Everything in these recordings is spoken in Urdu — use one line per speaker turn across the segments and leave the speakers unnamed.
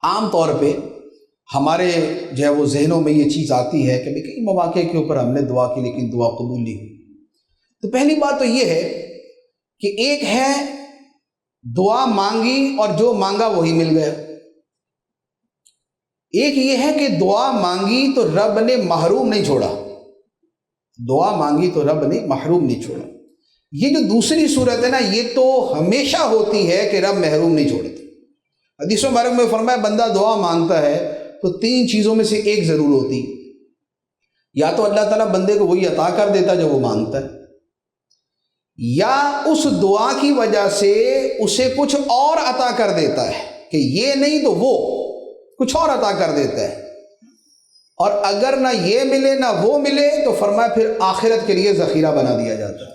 عام طور پہ ہمارے جو ہے وہ ذہنوں میں یہ چیز آتی ہے کہ کئی مواقع کے اوپر ہم نے دعا کی لیکن دعا قبول نہیں ہوئی۔ تو پہلی بات تو یہ ہے کہ ایک ہے دعا مانگی اور جو مانگا وہی مل گیا، ایک یہ ہے کہ دعا مانگی تو رب نے محروم نہیں چھوڑا، دعا مانگی تو رب نے محروم نہیں چھوڑا۔ یہ جو دوسری صورت ہے نا، یہ تو ہمیشہ ہوتی ہے کہ رب محروم نہیں چھوڑتا۔ حدیث مبارک میں فرمایا بندہ دعا مانگتا ہے تو 3 چیزوں میں سے ایک ضرور ہوتی، یا تو اللہ تعالیٰ بندے کو وہی عطا کر دیتا جو وہ مانگتا ہے، یا اس دعا کی وجہ سے اسے کچھ اور عطا کر دیتا ہے کہ یہ نہیں تو وہ کچھ اور عطا کر دیتا ہے، اور اگر نہ یہ ملے نہ وہ ملے تو فرمایا پھر آخرت کے لیے ذخیرہ بنا دیا جاتا ہے۔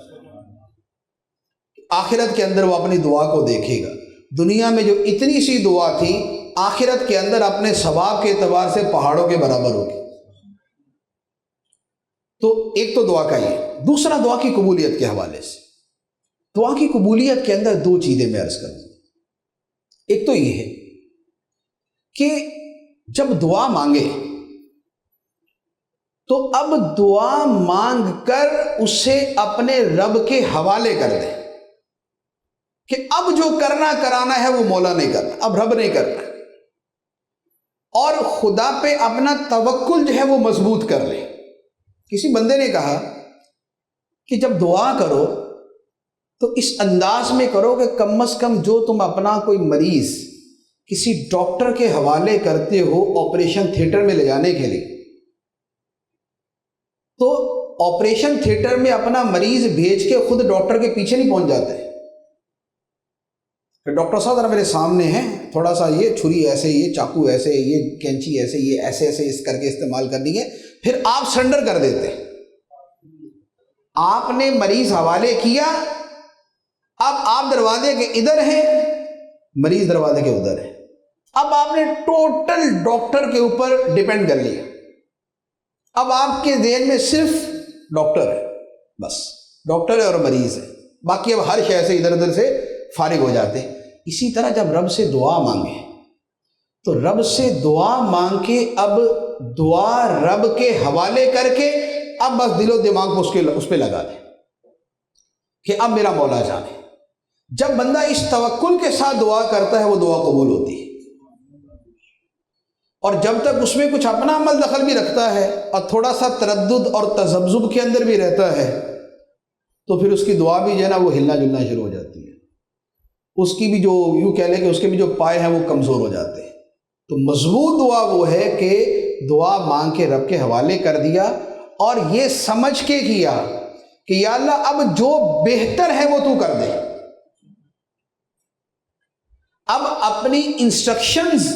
آخرت کے اندر وہ اپنی دعا کو دیکھے گا، دنیا میں جو اتنی سی دعا تھی آخرت کے اندر اپنے ثواب کے اعتبار سے پہاڑوں کے برابر ہوگی۔ تو ایک تو دعا کا یہ، دوسرا دعا کی قبولیت کے حوالے سے، دعا کی قبولیت کے اندر 2 چیزیں میں عرض کروں۔ ایک تو یہ ہے کہ جب دعا مانگے تو اب دعا مانگ کر اسے اپنے رب کے حوالے کر دیں کہ اب جو کرنا کرانا ہے وہ مولا نہیں کرنا، اب رب نہیں کرنا، اور خدا پہ اپنا توکل جو ہے وہ مضبوط کر لیں۔ کسی بندے نے کہا کہ جب دعا کرو تو اس انداز میں کرو کہ کم از کم جو تم اپنا کوئی مریض کسی ڈاکٹر کے حوالے کرتے ہو آپریشن تھیٹر میں لے جانے کے لیے، تو آپریشن تھیٹر میں اپنا مریض بھیج کے خود ڈاکٹر کے پیچھے نہیں پہنچ جاتے کہ ڈاکٹر صاحب ذرا میرے سامنے ہیں، تھوڑا سا یہ چھری ایسے، یہ چاقو ایسے، یہ کینچی ایسے، یہ ایسے ایسے اس کر کے استعمال کرنی ہے، پھر آپ سرنڈر کر دیتے۔ آپ نے مریض حوالے کیا، اب آپ دروازے کے ادھر ہیں، مریض دروازے کے ادھر ہے، اب آپ نے ٹوٹل ڈاکٹر کے اوپر ڈیپینڈ کر لیا، اب آپ کے ذہن میں صرف ڈاکٹر ہے، بس ڈاکٹر ہے اور مریض ہے، باقی اب ہر شے سے ادھر ادھر سے فارغ ہو جاتے ہیں۔ اسی طرح جب رب سے دعا مانگے تو رب سے دعا مانگ کے اب دعا رب کے حوالے کر کے اب بس دل و دماغ کو اس پہ لگا دیں کہ اب میرا مولا جانے۔ جب بندہ اس توکل کے ساتھ دعا کرتا ہے وہ دعا قبول ہوتی ہے، اور جب تک اس میں کچھ اپنا عمل دخل بھی رکھتا ہے اور تھوڑا سا تردد اور تذبذب کے اندر بھی رہتا ہے تو پھر اس کی دعا بھی جو ہے نا وہ ہلنا جلنا شروع ہو جاتی ہے، اس کی بھی جو یوں کہہ لیں کہ اس کے بھی جو پائے ہیں وہ کمزور ہو جاتے ہیں۔ تو مضبوط دعا وہ ہے کہ دعا مانگ کے رب کے حوالے کر دیا اور یہ سمجھ کے کیا کہ یا اللہ اب جو بہتر ہے وہ تو کر دے، اب اپنی انسٹرکشنز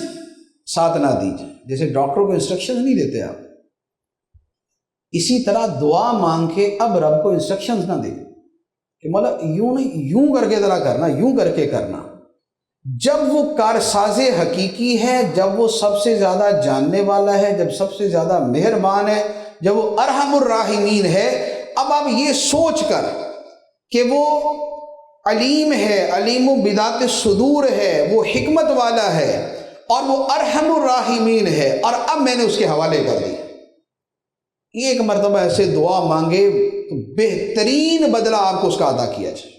ساتھ نہ دیجیے، جیسے ڈاکٹر کو انسٹرکشنز نہیں دیتے آپ، اسی طرح دعا مانگ کے اب رب کو انسٹرکشنز نہ دیں کہ مولا یوں نہیں، یوں کر کے ذرا کرنا، یوں کر کے کرنا۔ جب وہ کارساز حقیقی ہے، جب وہ سب سے زیادہ جاننے والا ہے، جب سب سے زیادہ مہربان ہے، جب وہ ارحم الراحمین ہے، اب آپ یہ سوچ کر کہ وہ علیم ہے، علیم بذات الصدور ہے، وہ حکمت والا ہے اور وہ ارحم الراحمین ہے، اور اب میں نے اس کے حوالے کر دیا، ایک مرتبہ ایسے دعا مانگے تو بہترین بدلہ آپ کو اس کا عطا کیا جائے۔